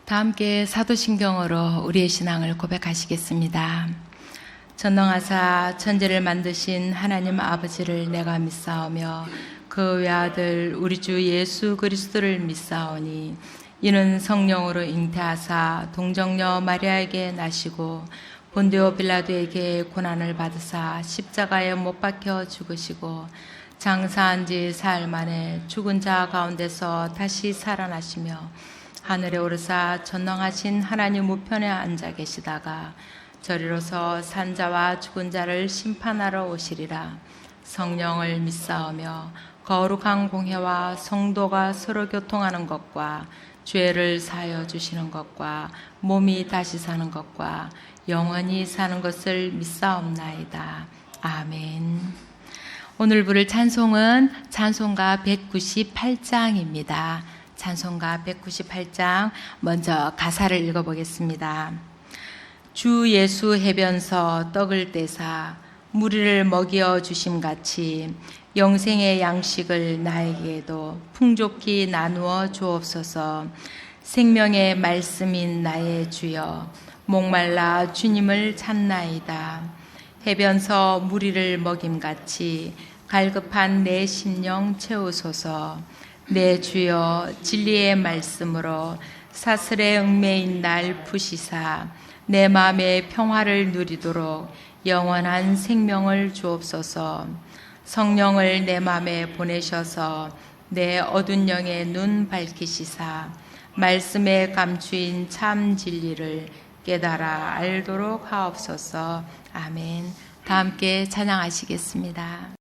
다 함께 사도신경으로 우리의 신앙을 고백하시겠습니다. 전능하사 천지를 만드신 하나님 아버지를 내가 믿사오며 그 외아들 우리 주 예수 그리스도를 믿사오니 이는 성령으로 잉태하사 동정녀 마리아에게 나시고 본디오 빌라도에게 고난을 받으사 십자가에 못 박혀 죽으시고 장사한 지 사흘 만에 죽은 자 가운데서 다시 살아나시며 하늘에 오르사 전능하신 하나님 우편에 앉아 계시다가 저리로서 산자와 죽은 자를 심판하러 오시리라. 성령을 믿사오며 거룩한 공회와 성도가 서로 교통하는 것과 죄를 사하여 주시는 것과 몸이 다시 사는 것과 영원히 사는 것을 믿사옵나이다. 아멘. 오늘 부를 찬송은 찬송가 198장입니다. 찬송가 198장 먼저 가사를 읽어보겠습니다. 주 예수 해변서 떡을 떼사 무리를 먹여 주심같이 영생의 양식을 나에게도 풍족히 나누어 주옵소서. 생명의 말씀인 나의 주여 목말라 주님을 찾나이다. 해변서 무리를 먹임같이 갈급한 내 심령 채우소서. 내 주여 진리의 말씀으로 사슬의 얽매인 날 푸시사 내 마음의 평화를 누리도록 영원한 생명을 주옵소서. 성령을 내 마음에 보내셔서 내 어두운 영의 눈 밝히시사 말씀에 감추인 참 진리를 깨달아 알도록 하옵소서. 아멘. 다 함께 찬양하시겠습니다.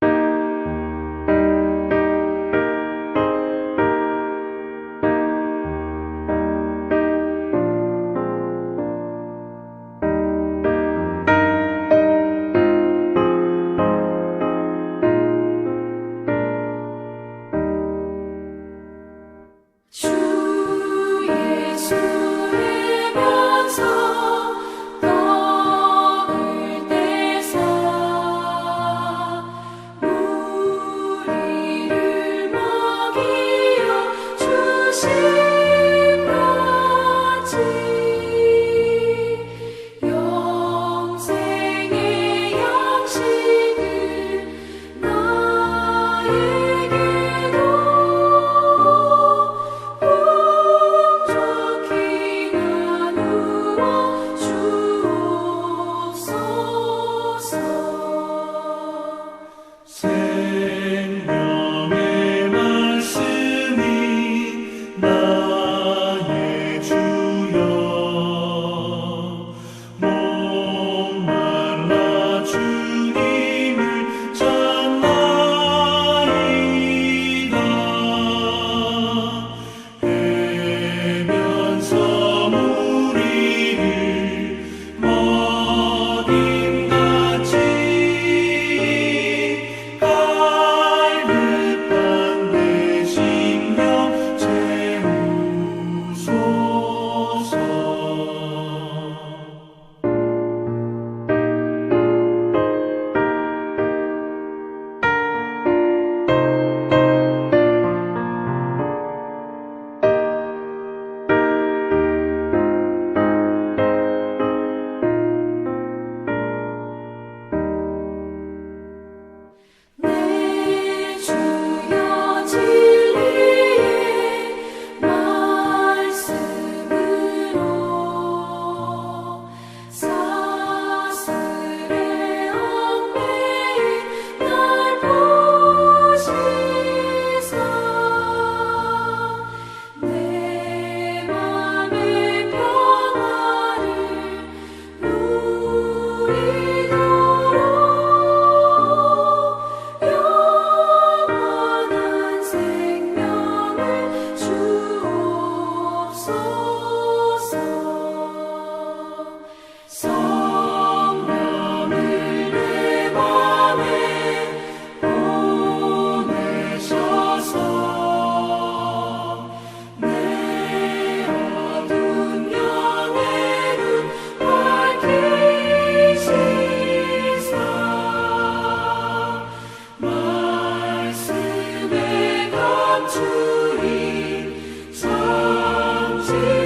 주의 참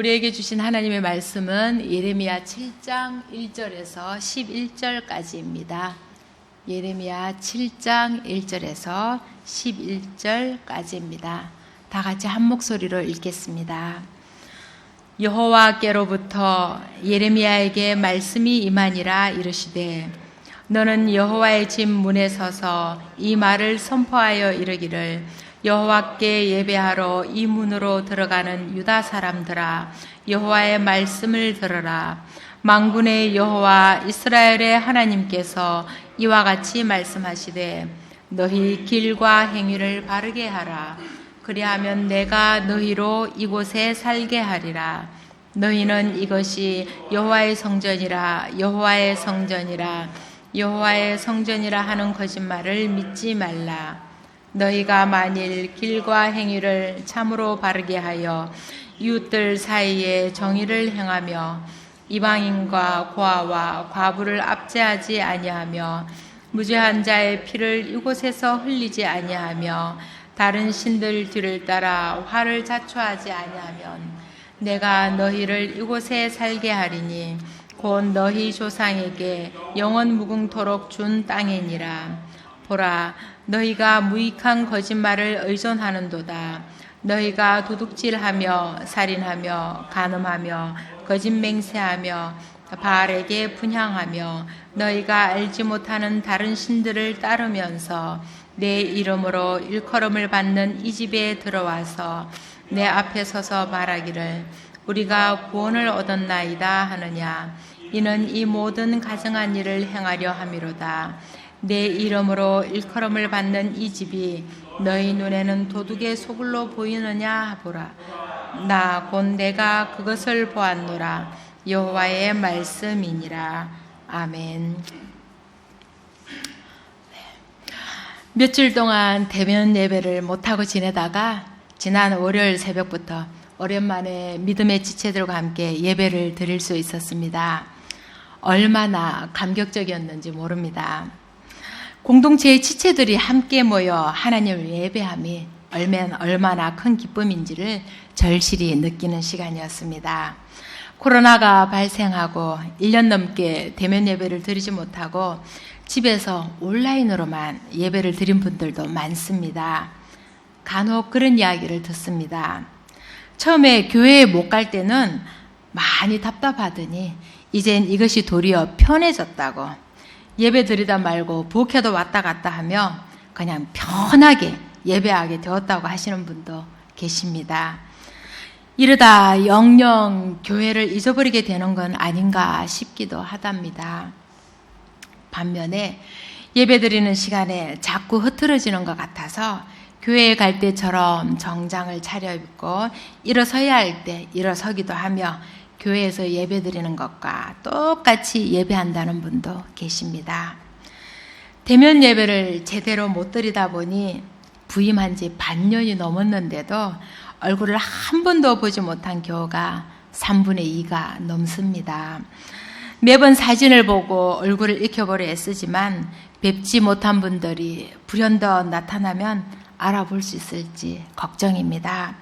우리에게 주신 하나님의 말씀은 예레미야 7장 1절에서 11절까지입니다. 예레미야 7장 1절에서 11절까지입니다. 다 같이 한 목소리로 읽겠습니다. 여호와께로부터 예레미야에게 말씀이 임하니라 이르시되 너는 여호와의 집 문에 서서 이 말을 선포하여 이르기를 여호와께 예배하러 이 문으로 들어가는 유다 사람들아 여호와의 말씀을 들으라. 만군의 여호와 이스라엘의 하나님께서 이와 같이 말씀하시되 너희 길과 행위를 바르게 하라. 그리하면 내가 너희로 이곳에 살게 하리라. 너희는 이것이 여호와의 성전이라 여호와의 성전이라 여호와의 성전이라 하는 거짓말을 믿지 말라. 너희가 만일 길과 행위를 참으로 바르게 하여 이웃들 사이에 정의를 행하며 이방인과 고아와 과부를 압제하지 아니하며 무죄한 자의 피를 이곳에서 흘리지 아니하며 다른 신들 뒤를 따라 화를 자초하지 아니하면 내가 너희를 이곳에 살게 하리니 곧 너희 조상에게 영원 무궁토록 준 땅이니라. 보라, 너희가 무익한 거짓말을 의존하는도다. 너희가 도둑질하며 살인하며 간음하며 거짓 맹세하며 바알에게 분향하며 너희가 알지 못하는 다른 신들을 따르면서 내 이름으로 일컬음을 받는 이 집에 들어와서 내 앞에 서서 말하기를 우리가 구원을 얻었나이다 하느냐. 이는 이 모든 가증한 일을 행하려 함이로다. 내 이름으로 일컬음을 받는 이 집이 너희 눈에는 도둑의 소굴로 보이느냐 보라. 나 곧 내가 그것을 보았노라. 여호와의 말씀이니라. 아멘. 며칠 동안 대면 예배를 못하고 지내다가 지난 월요일 새벽부터 오랜만에 믿음의 지체들과 함께 예배를 드릴 수 있었습니다. 얼마나 감격적이었는지 모릅니다. 공동체의 지체들이 함께 모여 하나님을 예배함이 얼마나 큰 기쁨인지를 절실히 느끼는 시간이었습니다. 코로나가 발생하고 1년 넘게 대면 예배를 드리지 못하고 집에서 온라인으로만 예배를 드린 분들도 많습니다. 간혹 그런 이야기를 듣습니다. 처음에 교회에 못 갈 때는 많이 답답하더니 이젠 이것이 도리어 편해졌다고, 예배 드리다 말고 부엌에도 왔다 갔다 하며 그냥 편하게 예배하게 되었다고 하시는 분도 계십니다. 이러다 영영 교회를 잊어버리게 되는 건 아닌가 싶기도 하답니다. 반면에 예배 드리는 시간에 자꾸 흐트러지는 것 같아서 교회에 갈 때처럼 정장을 차려입고 일어서야 할 때 일어서기도 하며 교회에서 예배 드리는 것과 똑같이 예배한다는 분도 계십니다. 대면 예배를 제대로 못 드리다 보니 부임한 지 반년이 넘었는데도 얼굴을 한 번도 보지 못한 교우가 3분의 2가 넘습니다. 매번 사진을 보고 얼굴을 익혀보려 애쓰지만 뵙지 못한 분들이 불현듯 나타나면 알아볼 수 있을지 걱정입니다.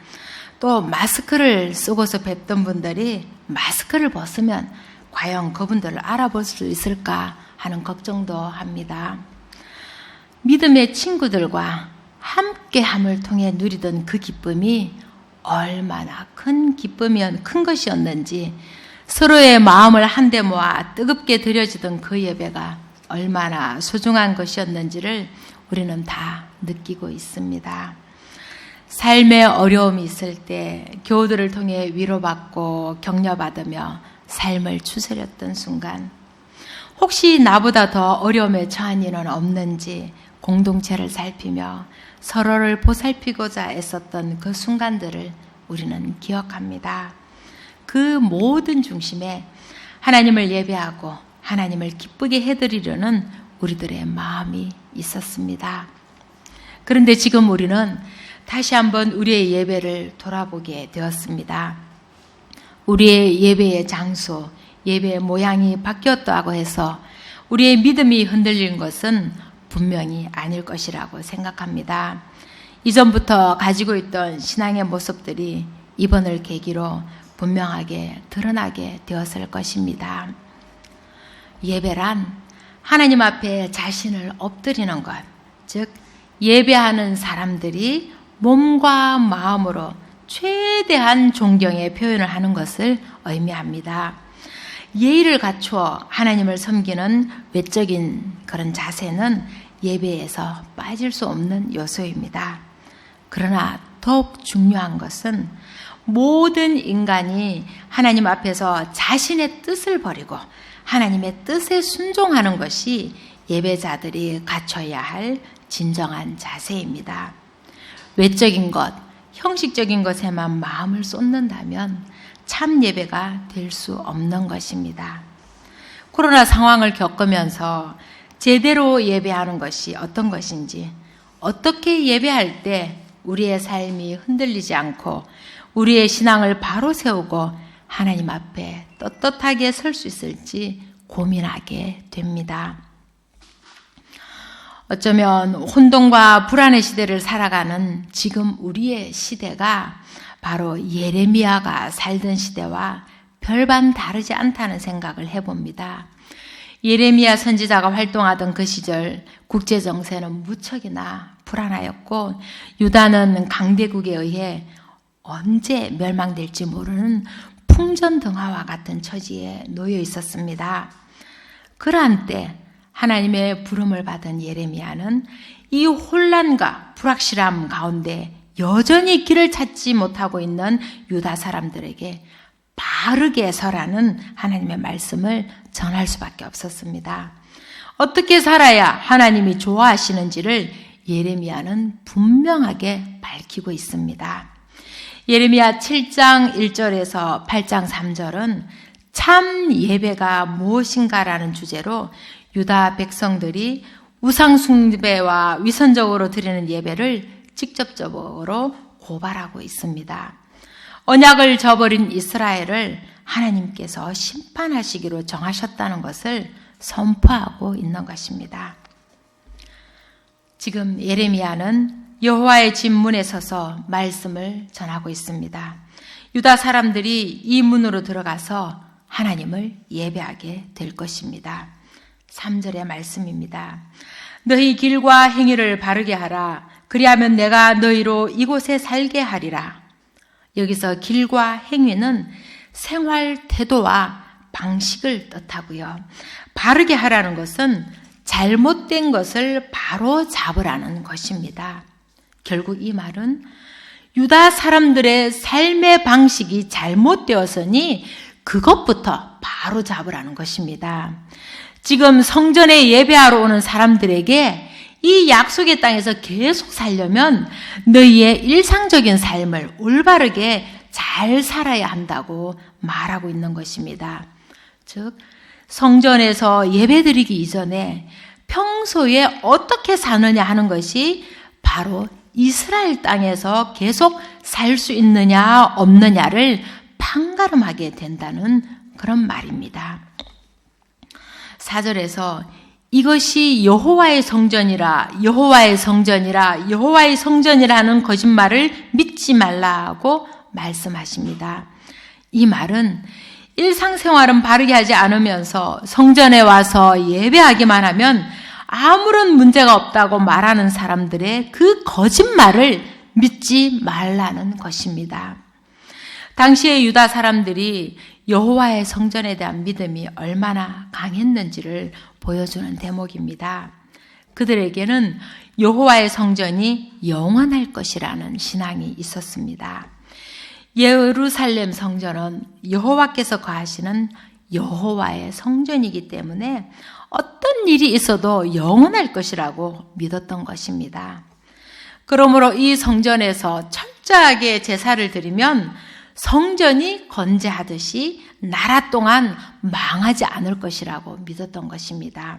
또 마스크를 쓰고서 뵙던 분들이 마스크를 벗으면 과연 그분들을 알아볼 수 있을까 하는 걱정도 합니다. 믿음의 친구들과 함께함을 통해 누리던 그 기쁨이 얼마나 큰 것이었는지, 서로의 마음을 한데 모아 뜨겁게 드려지던 그 예배가 얼마나 소중한 것이었는지를 우리는 다 느끼고 있습니다. 삶의 어려움이 있을 때 교우들을 통해 위로받고 격려받으며 삶을 추스렸던 순간, 혹시 나보다 더 어려움에 처한 이는 없는지 공동체를 살피며 서로를 보살피고자 애썼던 그 순간들을 우리는 기억합니다. 그 모든 중심에 하나님을 예배하고 하나님을 기쁘게 해드리려는 우리들의 마음이 있었습니다. 그런데 지금 우리는 다시 한번 우리의 예배를 돌아보게 되었습니다. 우리의 예배의 장소, 예배의 모양이 바뀌었다고 해서 우리의 믿음이 흔들린 것은 분명히 아닐 것이라고 생각합니다. 이전부터 가지고 있던 신앙의 모습들이 이번을 계기로 분명하게 드러나게 되었을 것입니다. 예배란 하나님 앞에 자신을 엎드리는 것, 즉 예배하는 사람들이 몸과 마음으로 최대한 존경의 표현을 하는 것을 의미합니다. 예의를 갖추어 하나님을 섬기는 외적인 그런 자세는 예배에서 빠질 수 없는 요소입니다. 그러나 더욱 중요한 것은 모든 인간이 하나님 앞에서 자신의 뜻을 버리고 하나님의 뜻에 순종하는 것이 예배자들이 갖춰야 할 진정한 자세입니다. 외적인 것, 형식적인 것에만 마음을 쏟는다면 참 예배가 될 수 없는 것입니다. 코로나 상황을 겪으면서 제대로 예배하는 것이 어떤 것인지, 어떻게 예배할 때 우리의 삶이 흔들리지 않고 우리의 신앙을 바로 세우고 하나님 앞에 떳떳하게 설 수 있을지 고민하게 됩니다. 어쩌면 혼돈과 불안의 시대를 살아가는 지금 우리의 시대가 바로 예레미야가 살던 시대와 별반 다르지 않다는 생각을 해봅니다. 예레미야 선지자가 활동하던 그 시절 국제 정세는 무척이나 불안하였고 유다는 강대국에 의해 언제 멸망될지 모르는 풍전등화와 같은 처지에 놓여 있었습니다. 그러한 때 하나님의 부름을 받은 예레미야는 이 혼란과 불확실함 가운데 여전히 길을 찾지 못하고 있는 유다 사람들에게 바르게 서라는 하나님의 말씀을 전할 수밖에 없었습니다. 어떻게 살아야 하나님이 좋아하시는지를 예레미야는 분명하게 밝히고 있습니다. 예레미야 7장 1절에서 8장 3절은 참 예배가 무엇인가라는 주제로 유다 백성들이 우상 숭배와 위선적으로 드리는 예배를 직접적으로 고발하고 있습니다. 언약을 저버린 이스라엘을 하나님께서 심판하시기로 정하셨다는 것을 선포하고 있는 것입니다. 지금 예레미야는 여호와의 집 문에 서서 말씀을 전하고 있습니다. 유다 사람들이 이 문으로 들어가서 하나님을 예배하게 될 것입니다. 3절의 말씀입니다. 너희 길과 행위를 바르게 하라. 그리하면 내가 너희로 이곳에 살게 하리라. 여기서 길과 행위는 생활 태도와 방식을 뜻하고요. 바르게 하라는 것은 잘못된 것을 바로 잡으라는 것입니다. 결국 이 말은 유다 사람들의 삶의 방식이 잘못되었으니 그것부터 바로 잡으라는 것입니다. 지금 성전에 예배하러 오는 사람들에게 이 약속의 땅에서 계속 살려면 너희의 일상적인 삶을 올바르게 잘 살아야 한다고 말하고 있는 것입니다. 즉 성전에서 예배드리기 이전에 평소에 어떻게 사느냐 하는 것이 바로 이스라엘 땅에서 계속 살 수 있느냐 없느냐를 판가름하게 된다는 그런 말입니다. 4절에서 이것이 여호와의 성전이라 여호와의 성전이라 여호와의 성전이라는 거짓말을 믿지 말라고 말씀하십니다. 이 말은 일상생활은 바르게 하지 않으면서 성전에 와서 예배하기만 하면 아무런 문제가 없다고 말하는 사람들의 그 거짓말을 믿지 말라는 것입니다. 당시의 유다 사람들이 여호와의 성전에 대한 믿음이 얼마나 강했는지를 보여주는 대목입니다. 그들에게는 여호와의 성전이 영원할 것이라는 신앙이 있었습니다. 예루살렘 성전은 여호와께서 거하시는 여호와의 성전이기 때문에 어떤 일이 있어도 영원할 것이라고 믿었던 것입니다. 그러므로 이 성전에서 철저하게 제사를 드리면 성전이 건재하듯이 나라 동안 망하지 않을 것이라고 믿었던 것입니다.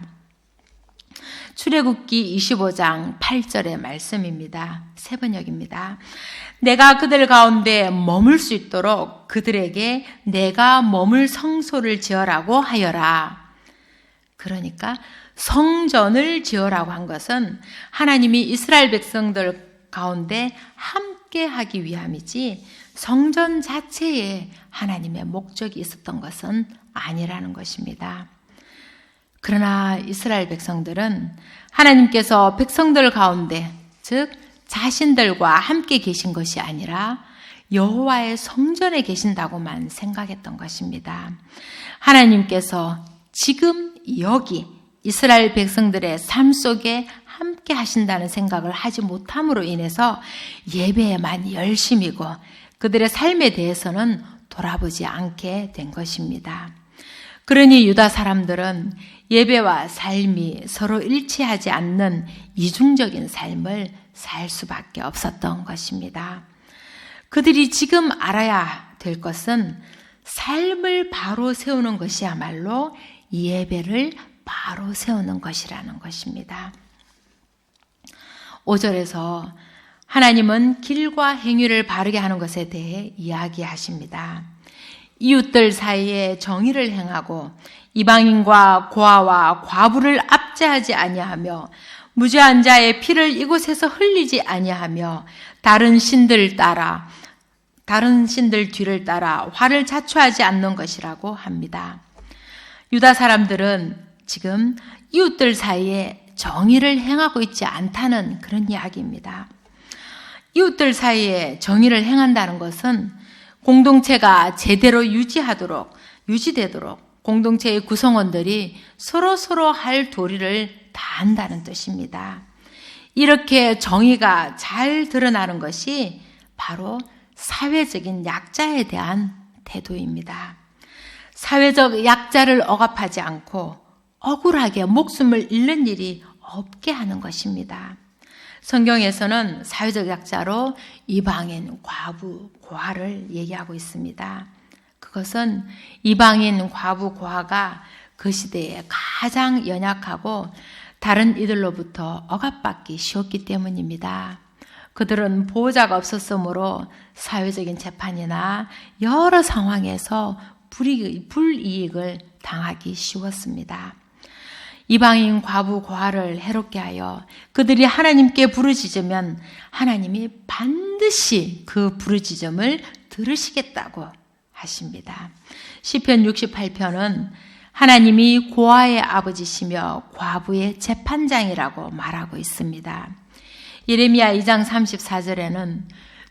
출애굽기 25장 8절의 말씀입니다. 세 번역입니다. 내가 그들 가운데 머물 수 있도록 그들에게 내가 머물 성소를 지어라고 하여라. 그러니까 성전을 지어라고 한 것은 하나님이 이스라엘 백성들 가운데 함께 하기 위함이지 성전 자체에 하나님의 목적이 있었던 것은 아니라는 것입니다. 그러나 이스라엘 백성들은 하나님께서 백성들 가운데, 즉 자신들과 함께 계신 것이 아니라 여호와의 성전에 계신다고만 생각했던 것입니다. 하나님께서 지금 여기 이스라엘 백성들의 삶 속에 함께 하신다는 생각을 하지 못함으로 인해서 예배에만 열심이고 그들의 삶에 대해서는 돌아보지 않게 된 것입니다. 그러니 유다 사람들은 예배와 삶이 서로 일치하지 않는 이중적인 삶을 살 수밖에 없었던 것입니다. 그들이 지금 알아야 될 것은 삶을 바로 세우는 것이야말로 예배를 바로 세우는 것이라는 것입니다. 5절에서 하나님은 길과 행위를 바르게 하는 것에 대해 이야기하십니다. 이웃들 사이에 정의를 행하고 이방인과 고아와 과부를 압제하지 아니하며 무죄한 자의 피를 이곳에서 흘리지 아니하며 다른 신들 뒤를 따라 화를 자초하지 않는 것이라고 합니다. 유다 사람들은 지금 이웃들 사이에 정의를 행하고 있지 않다는 그런 이야기입니다. 이웃들 사이에 정의를 행한다는 것은 공동체가 제대로 유지되도록 공동체의 구성원들이 서로 할 도리를 다한다는 뜻입니다. 이렇게 정의가 잘 드러나는 것이 바로 사회적인 약자에 대한 태도입니다. 사회적 약자를 억압하지 않고 억울하게 목숨을 잃는 일이 없게 하는 것입니다. 성경에서는 사회적 약자로 이방인, 과부, 고아를 얘기하고 있습니다. 그것은 이방인, 과부, 고아가 그 시대에 가장 연약하고 다른 이들로부터 억압받기 쉬웠기 때문입니다. 그들은 보호자가 없었으므로 사회적인 재판이나 여러 상황에서 불이익을 당하기 쉬웠습니다. 이방인 과부 고아를 해롭게 하여 그들이 하나님께 부르짖으면 하나님이 반드시 그 부르짖음을 들으시겠다고 하십니다. 시편 68편은 하나님이 고아의 아버지시며 과부의 재판장이라고 말하고 있습니다. 예레미야 2장 34절에는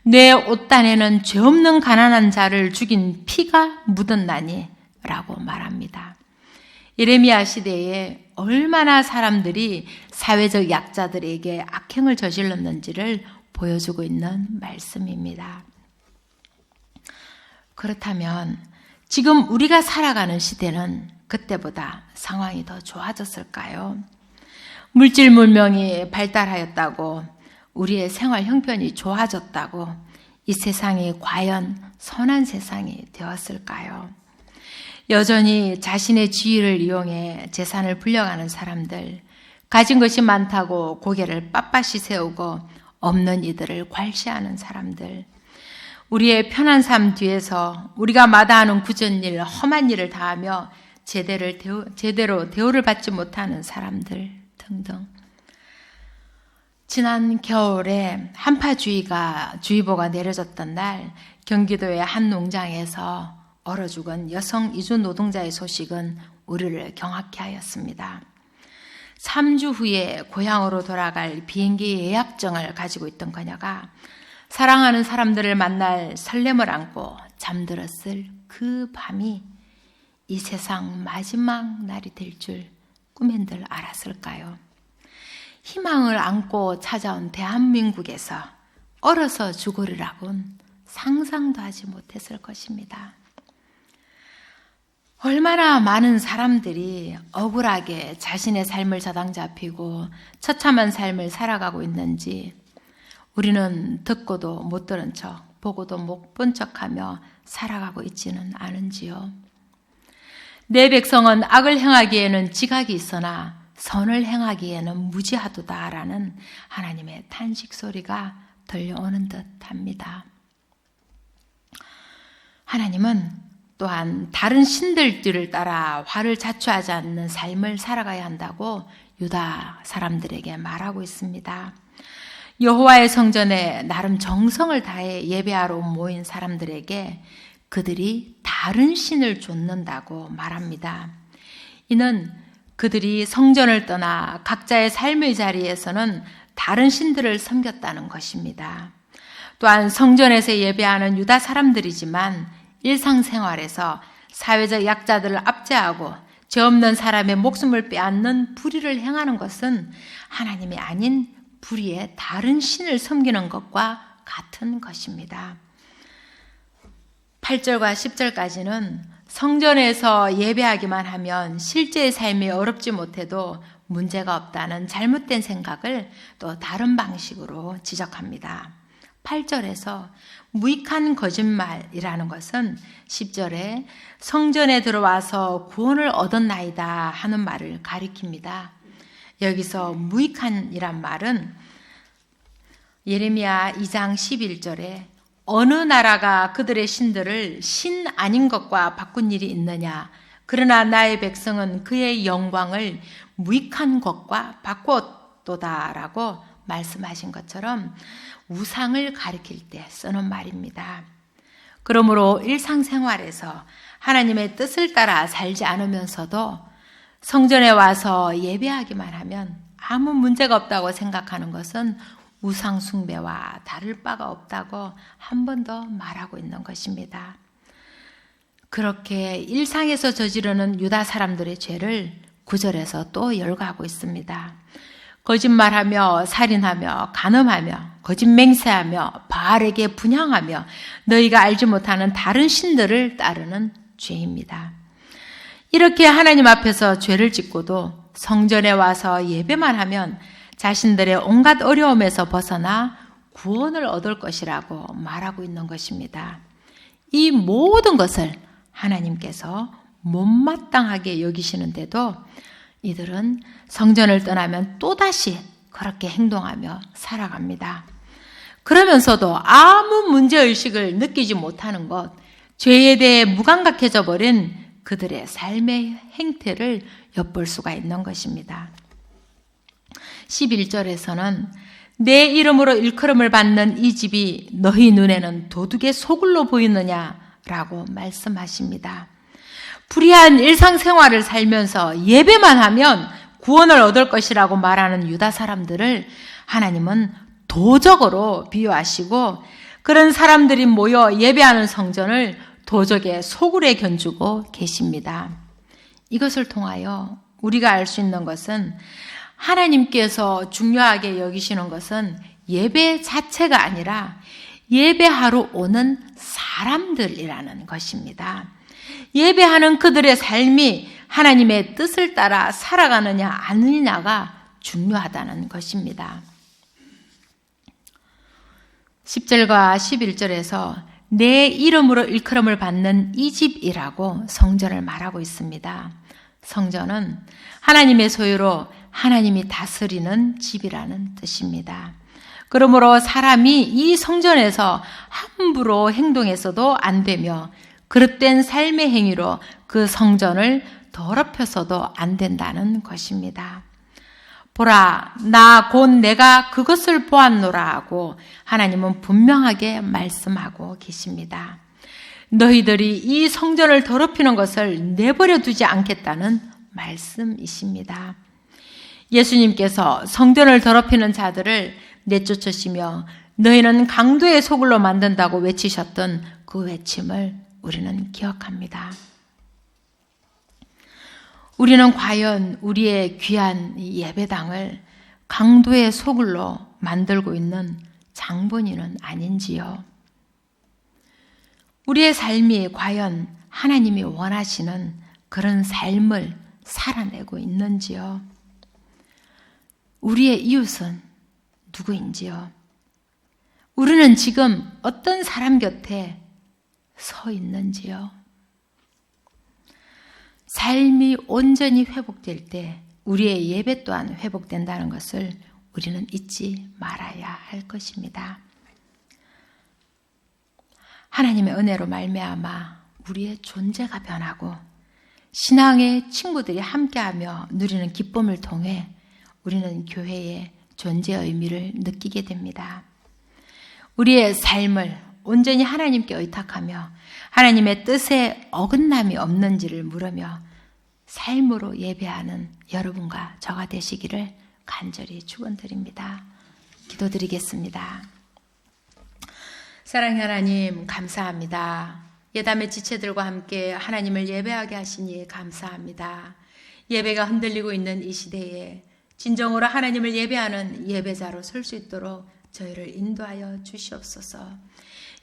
내 옷단에는 죄 없는 가난한 자를 죽인 피가 묻었나니 라고 말합니다. 예레미야 시대에 얼마나 사람들이 사회적 약자들에게 악행을 저질렀는지를 보여주고 있는 말씀입니다. 그렇다면 지금 우리가 살아가는 시대는 그때보다 상황이 더 좋아졌을까요? 물질 문명이 발달하였다고 우리의 생활 형편이 좋아졌다고 이 세상이 과연 선한 세상이 되었을까요? 여전히 자신의 지위를 이용해 재산을 불려가는 사람들, 가진 것이 많다고 고개를 빳빳이 세우고 없는 이들을 괄시하는 사람들, 우리의 편한 삶 뒤에서 우리가 마다하는 굳은 일, 험한 일을 다하며 제대로 대우를 받지 못하는 사람들 등등. 지난 겨울에 한파주의보가 내려졌던 날 경기도의 한 농장에서 얼어 죽은 여성 이주 노동자의 소식은 우리를 경악케 하였습니다. 3주 후에 고향으로 돌아갈 비행기 예약증을 가지고 있던 그녀가 사랑하는 사람들을 만날 설렘을 안고 잠들었을 그 밤이 이 세상 마지막 날이 될 줄 꿈엔들 알았을까요? 희망을 안고 찾아온 대한민국에서 얼어서 죽으리라고는 상상도 하지 못했을 것입니다. 얼마나 많은 사람들이 억울하게 자신의 삶을 저당 잡히고 처참한 삶을 살아가고 있는지 우리는 듣고도 못 들은 척, 보고도 못 본 척하며 살아가고 있지는 않은지요. 내 백성은 악을 행하기에는 지각이 있으나 선을 행하기에는 무지하도다라는 하나님의 탄식 소리가 들려오는 듯합니다. 하나님은 또한 다른 신들 뒤를 따라 화를 자초하지 않는 삶을 살아가야 한다고 유다 사람들에게 말하고 있습니다. 여호와의 성전에 나름 정성을 다해 예배하러 모인 사람들에게 그들이 다른 신을 좇는다고 말합니다. 이는 그들이 성전을 떠나 각자의 삶의 자리에서는 다른 신들을 섬겼다는 것입니다. 또한 성전에서 예배하는 유다 사람들이지만 일상생활에서 사회적 약자들을 압제하고 죄 없는 사람의 목숨을 빼앗는 불의를 행하는 것은 하나님이 아닌 불의의 다른 신을 섬기는 것과 같은 것입니다. 8절과 10절까지는 성전에서 예배하기만 하면 실제의 삶이 어렵지 못해도 문제가 없다는 잘못된 생각을 또 다른 방식으로 지적합니다. 8절에서 무익한 거짓말이라는 것은 10절에 성전에 들어와서 구원을 얻었나이다 하는 말을 가리킵니다. 여기서 무익한이란 말은 예레미야 2장 11절에 어느 나라가 그들의 신들을 신 아닌 것과 바꾼 일이 있느냐. 그러나 나의 백성은 그의 영광을 무익한 것과 바꾸었도다라고 말씀하신 것처럼 우상을 가리킬 때 쓰는 말입니다. 그러므로 일상생활에서 하나님의 뜻을 따라 살지 않으면서도 성전에 와서 예배하기만 하면 아무 문제가 없다고 생각하는 것은 우상 숭배와 다를 바가 없다고 한 번 더 말하고 있는 것입니다. 그렇게 일상에서 저지르는 유다 사람들의 죄를 9절에서 또 열거하고 있습니다. 거짓말하며 살인하며 간음하며 거짓 맹세하며 바알에게 분향하며 너희가 알지 못하는 다른 신들을 따르는 죄입니다. 이렇게 하나님 앞에서 죄를 짓고도 성전에 와서 예배만 하면 자신들의 온갖 어려움에서 벗어나 구원을 얻을 것이라고 말하고 있는 것입니다. 이 모든 것을 하나님께서 못마땅하게 여기시는데도 이들은 성전을 떠나면 또다시 그렇게 행동하며 살아갑니다. 그러면서도 아무 문제의식을 느끼지 못하는 것, 죄에 대해 무감각해져 버린 그들의 삶의 행태를 엿볼 수가 있는 것입니다. 11절에서는 내 이름으로 일컬음을 받는 이 집이 너희 눈에는 도둑의 소굴로 보이느냐라고 말씀하십니다. 불의한 일상생활을 살면서 예배만 하면 구원을 얻을 것이라고 말하는 유다 사람들을 하나님은 도적으로 비유하시고 그런 사람들이 모여 예배하는 성전을 도적의 소굴에 견주고 계십니다. 이것을 통하여 우리가 알 수 있는 것은 하나님께서 중요하게 여기시는 것은 예배 자체가 아니라 예배하러 오는 사람들이라는 것입니다. 예배하는 그들의 삶이 하나님의 뜻을 따라 살아가느냐 아니냐가 중요하다는 것입니다. 10절과 11절에서 내 이름으로 일컬음을 받는 이 집이라고 성전을 말하고 있습니다. 성전은 하나님의 소유로 하나님이 다스리는 집이라는 뜻입니다. 그러므로 사람이 이 성전에서 함부로 행동해서도 안 되며 그릇된 삶의 행위로 그 성전을 더럽혀서도 안 된다는 것입니다. 보라, 나 곧 내가 그것을 보았노라 하고 하나님은 분명하게 말씀하고 계십니다. 너희들이 이 성전을 더럽히는 것을 내버려 두지 않겠다는 말씀이십니다. 예수님께서 성전을 더럽히는 자들을 내쫓으시며 너희는 강도의 소굴로 만든다고 외치셨던 그 외침을 우리는 기억합니다. 우리는 과연 우리의 귀한 예배당을 강도의 소굴로 만들고 있는 장본인은 아닌지요? 우리의 삶이 과연 하나님이 원하시는 그런 삶을 살아내고 있는지요? 우리의 이웃은 누구인지요? 우리는 지금 어떤 사람 곁에 서 있는지요? 삶이 온전히 회복될 때 우리의 예배 또한 회복된다는 것을 우리는 잊지 말아야 할 것입니다. 하나님의 은혜로 말미암아 우리의 존재가 변하고 신앙의 친구들이 함께하며 누리는 기쁨을 통해 우리는 교회의 존재의 의미를 느끼게 됩니다. 우리의 삶을 온전히 하나님께 의탁하며 하나님의 뜻에 어긋남이 없는지를 물으며 삶으로 예배하는 여러분과 저가 되시기를 간절히 축원드립니다. 기도드리겠습니다. 사랑의 하나님, 감사합니다. 예담의 지체들과 함께 하나님을 예배하게 하시니 감사합니다. 예배가 흔들리고 있는 이 시대에 진정으로 하나님을 예배하는 예배자로 설 수 있도록 저희를 인도하여 주시옵소서.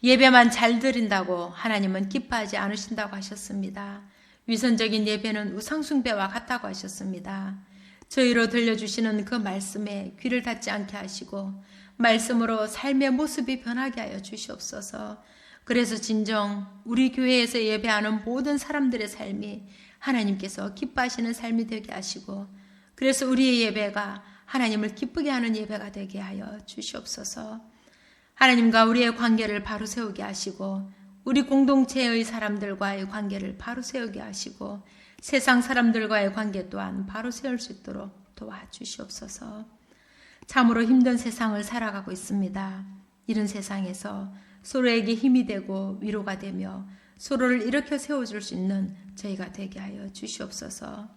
예배만 잘 드린다고 하나님은 기뻐하지 않으신다고 하셨습니다. 위선적인 예배는 우상숭배와 같다고 하셨습니다. 저희로 들려주시는 그 말씀에 귀를 닫지 않게 하시고 말씀으로 삶의 모습이 변하게 하여 주시옵소서. 그래서 진정 우리 교회에서 예배하는 모든 사람들의 삶이 하나님께서 기뻐하시는 삶이 되게 하시고 그래서 우리의 예배가 하나님을 기쁘게 하는 예배가 되게 하여 주시옵소서. 하나님과 우리의 관계를 바로 세우게 하시고 우리 공동체의 사람들과의 관계를 바로 세우게 하시고 세상 사람들과의 관계 또한 바로 세울 수 있도록 도와주시옵소서. 참으로 힘든 세상을 살아가고 있습니다. 이런 세상에서 서로에게 힘이 되고 위로가 되며 서로를 일으켜 세워줄 수 있는 저희가 되게 하여 주시옵소서.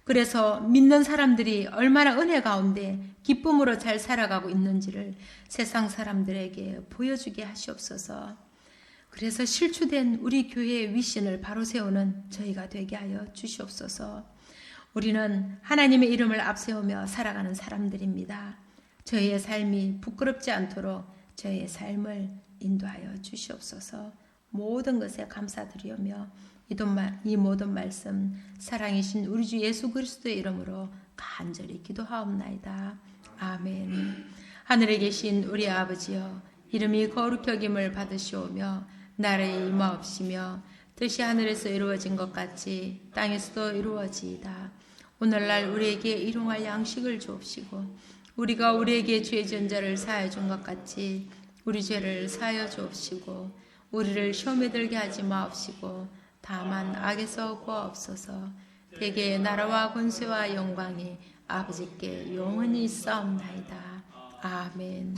그래서 믿는 사람들이 얼마나 은혜 가운데 기쁨으로 잘 살아가고 있는지를 세상 사람들에게 보여주게 하시옵소서. 그래서 실추된 우리 교회의 위신을 바로 세우는 저희가 되게 하여 주시옵소서. 우리는 하나님의 이름을 앞세우며 살아가는 사람들입니다. 저희의 삶이 부끄럽지 않도록 저희의 삶을 인도하여 주시옵소서. 모든 것에 감사드리오며 이 모든 말씀 사랑이신 우리 주 예수 그리스도의 이름으로 간절히 기도하옵나이다. 아멘. 하늘에 계신 우리 아버지여, 이름이 거룩히 여김을 받으시오며 나라의 임하옵시며 뜻이 하늘에서 이루어진 것 같이 땅에서도 이루어지이다. 오늘날 우리에게 일용할 양식을 주옵시고 우리가 우리에게 죄 지은 자를 사하여 준 것 같이 우리 죄를 사하여 주옵시고 우리를 시험에 들게 하지 마옵시고 다만 악에서 구하옵소서. 대개 나라와 권세와 영광이 아버지께 영원히 있사옵나이다. 아멘.